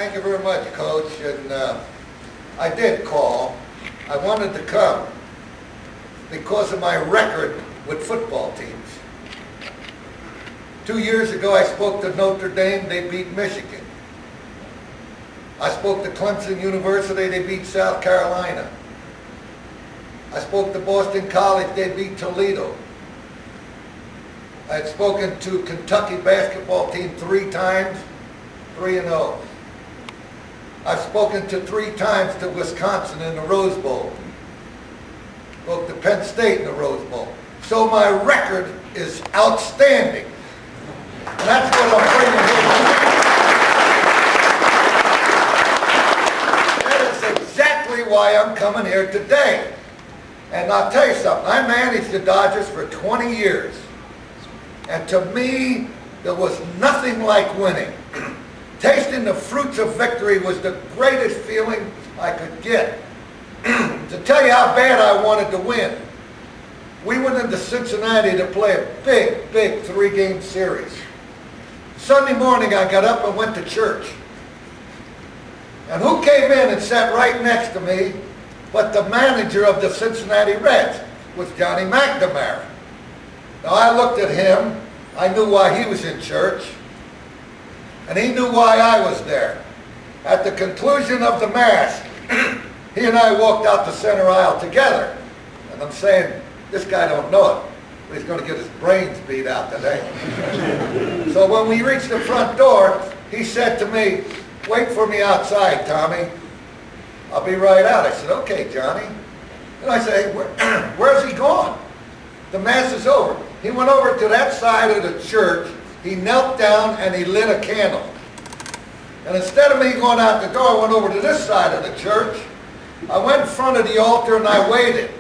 Thank you very much, Coach. And I did call. I wanted to come because of my record with football teams. 2 years ago, I spoke to Notre Dame. They beat Michigan. I spoke to Clemson University. They beat South Carolina. I spoke to Boston College. They beat Toledo. I had spoken to Kentucky basketball team 3 times, 3-0. I've spoken to 3 times to Wisconsin in the Rose Bowl. Spoke to Penn State in the Rose Bowl. So my record is outstanding. And that's what I'm bringing here. That is exactly why I'm coming here today. And I'll tell you something, I managed the Dodgers for 20 years. And to me, there was nothing like winning. Tasting the fruits of victory was the greatest feeling I could get. To tell you how bad I wanted to win, we went into Cincinnati to play a big 3-game series. Sunday morning I got up and went to church. And who came in and sat right next to me but the manager of the Cincinnati Reds, was Johnny McNamara. Now I looked at him, I knew why he was in church, and he knew why I was there. At the conclusion of the Mass, he and I walked out the center aisle together. And I'm saying, this guy don't know it, but he's going to get his brains beat out today. So when we reached the front door, he said to me, "Wait for me outside, Tommy. I'll be right out." I said, "Okay, Johnny." And I said, "Hey, where's he gone? The Mass is over." He went over to that side of the church. He knelt down and he lit a candle. And instead of me going out the door, I went over to this side of the church. I went in front of the altar and I waited.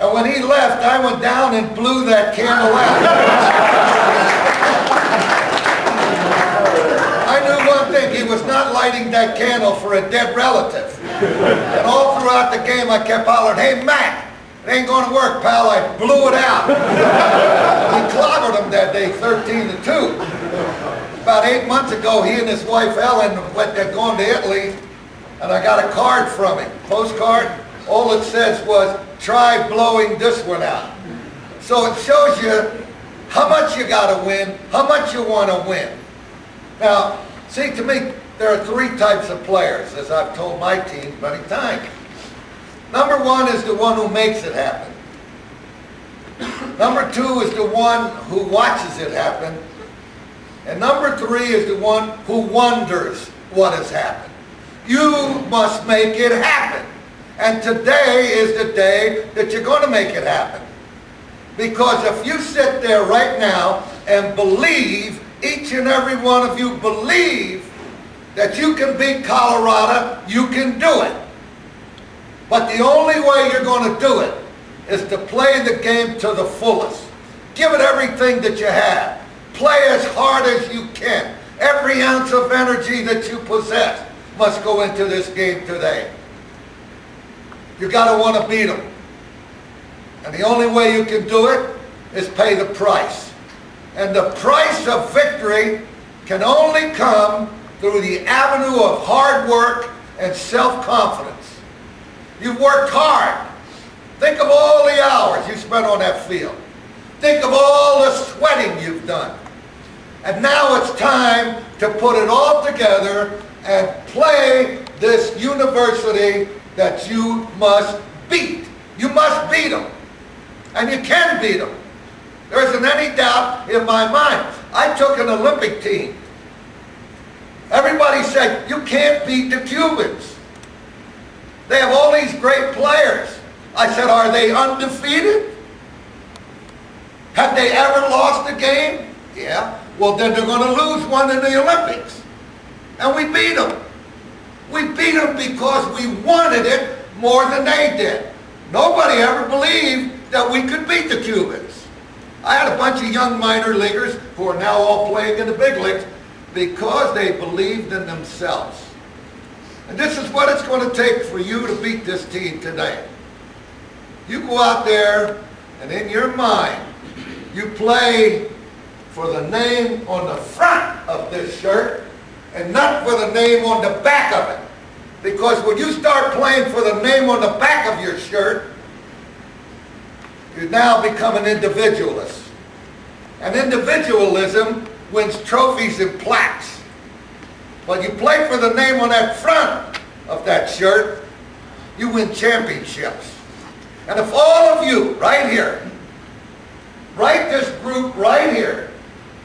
And when he left, I went down and blew that candle out. I knew one thing, he was not lighting that candle for a dead relative. And all throughout the game I kept hollering, "Hey Mac, it ain't going to work, pal." I blew it out. We clobbered him that day, 13-2. About 8 months ago, he and his wife Ellen they're going to Italy, and I got a card from him, postcard. All it says was, "Try blowing this one out." So it shows you how much you got to win, how much you want to win. Now, see, to me, there are 3 types of players, as I've told my team many times. Number 1 is the one who makes it happen. Number 2 is the one who watches it happen. And number 3 is the one who wonders what has happened. You must make it happen. And today is the day that you're going to make it happen. Because if you sit there right now and believe, each and every one of you believe that you can beat Colorado, you can do it. But the only way you're going to do it is to play the game to the fullest. Give it everything that you have. Play as hard as you can. Every ounce of energy that you possess must go into this game today. You got to want to beat them. And the only way you can do it is pay the price. And the price of victory can only come through the avenue of hard work and self-confidence. You've worked hard. Think of all the hours you spent on that field. Think of all the sweating you've done. And now it's time to put it all together and play this university that you must beat. You must beat them. And you can beat them. There isn't any doubt in my mind. I took an Olympic team. Everybody said, "You can't beat the Cubans. They have all these great players." I said, "Are they undefeated? Have they ever lost a game?" "Yeah." "Well, then they're going to lose one in the Olympics." And we beat them. We beat them because we wanted it more than they did. Nobody ever believed that we could beat the Cubans. I had a bunch of young minor leaguers who are now all playing in the big leagues because they believed in themselves. And this is what it's going to take for you to beat this team today. You go out there and in your mind, you play for the name on the front of this shirt and not for the name on the back of it. Because when you start playing for the name on the back of your shirt, you now become an individualist. And individualism wins trophies and plaques. But you play for the name on that front of that shirt, you win championships. And if all of you, right here, right this group right here,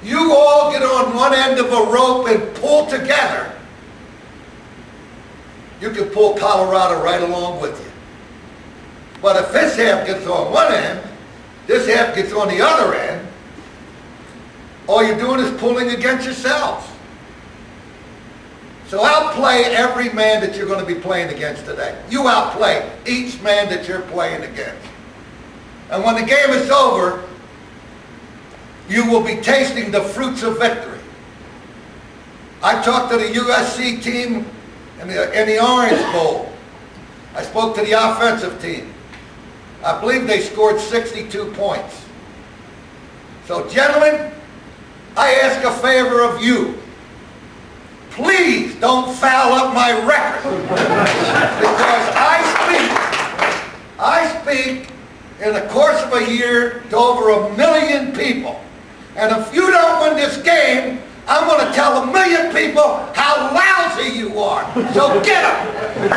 you all get on one end of a rope and pull together, you can pull Colorado right along with you. But if this half gets on one end, this half gets on the other end, all you're doing is pulling against yourselves. So outplay every man that you're going to be playing against today. You outplay each man that you're playing against. And when the game is over, you will be tasting the fruits of victory. I talked to the USC team in the Orange Bowl. I spoke to the offensive team. I believe they scored 62 points. So gentlemen, I ask a favor of you. Please don't foul up my record. Because I speak in the course of a year to over 1 million people. And if you don't win this game, I'm going to tell 1 million people how lousy you are. So get them.